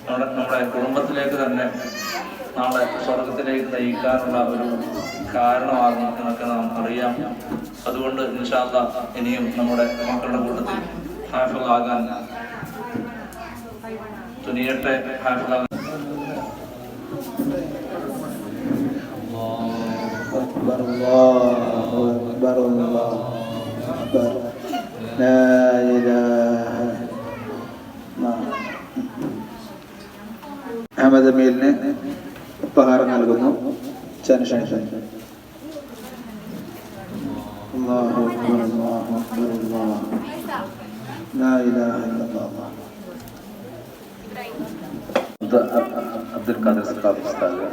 നമ്മുടെ കുടുംബത്തിലേക്ക് തന്നെ നാളെ സ്വർഗത്തിലേക്ക് നയിക്കാനുള്ള ഒരു കാരണമാകും എന്നൊക്കെ നാം അറിയാം. അതുകൊണ്ട് ഇൻഷാ അല്ലാഹ് ഇനിയും നമ്മുടെ മക്കളുടെ കൂട്ടത്തിൽ ഹാഫിളാകാൻ തുനിയട്ടെ. ഹാഫിളാകാൻ അഹമ്മദ് അമീലിന് ഉപഹാരം നൽകുന്നു. അല്ലാഹു അക്ബർ അല്ലാഹു അക്ബർ അല്ലാഹു ലാ ഇലാഹ ഇല്ലല്ലാഹ്. അബ്ദുൽ ഖാദർ സഖാഫി ഉസ്താദ്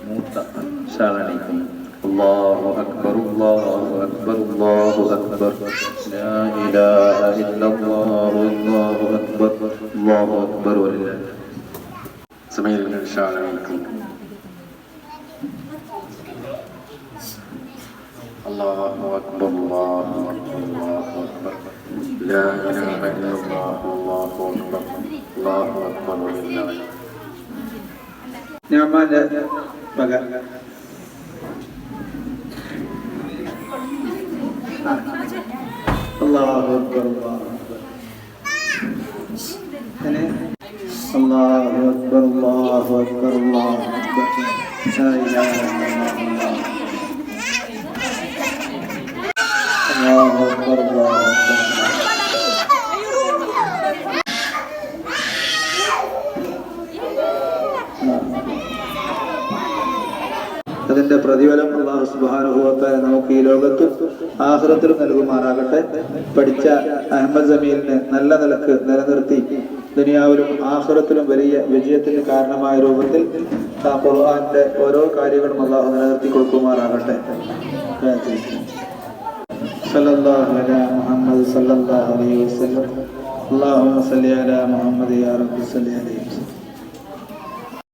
മൂത്ത ഷാളണിക്കും അല്ലാഹു അക്ബർ അല്ലാഹു അക്ബർ അല്ലാഹു അക്ബർ ലാ ഇലാഹ ഇല്ലല്ലാഹു അല്ലാഹു അക്ബർ അല്ലാഹു അക്ബർ വലില്ലാഹി സമീൽ ഷാളണിക്കും അല്ലാഹു അക്ബർ അല്ലാഹു അക്ബർ അല്ലാഹു അക്ബർ ലാ ഇലാഹ ഇല്ലല്ലാഹു അല്ലാഹു അക്ബർ അല്ലാഹു അക്ബർ വലില്ലാഹി. ഞാമാന്റെ മകൻ അല്ലാഹു അക്ബർ അല്ലാഹു അക്ബർ അല്ലാഹു അക്ബർ അല്ലാഹു അക്ബർ അല്ലാഹു അക്ബർ ലാ ഇലാഹ ഇല്ലല്ലാഹ് അല്ലാഹു അക്ബർ അല്ലാഹു അക്ബർ. അതിന്റെ പ്രതിഫലം അല്ലാഹു സുബ്ഹാനഹു വ തആല നമുക്ക് ഈ ലോകത്തും ആഖിറത്തിലും നൽകുമാറാകട്ടെ. പഠിച്ച അഹമ്മദ് ജമീലിനെ നല്ല നിലക്ക് നിലനിർത്തി ദുനിയാവിലും ആഖിറത്തിലും വലിയ വിജയത്തിന് കാരണമായ രൂപത്തിൽ ഖുർആന്റെ ഓരോ കാര്യങ്ങളും അല്ലാഹു നിലനിർത്തി കൊടുക്കുമാറാകട്ടെ. സല്ലല്ലാഹു അലാ മുഹമ്മദ് സല്ലല്ലാഹു അലൈഹി വസല്ലം. അല്ലാഹുമ്മ സല്ലി അലാ മുഹമ്മദ് യാ റബ്ബി സല്ലി അലൈഹി.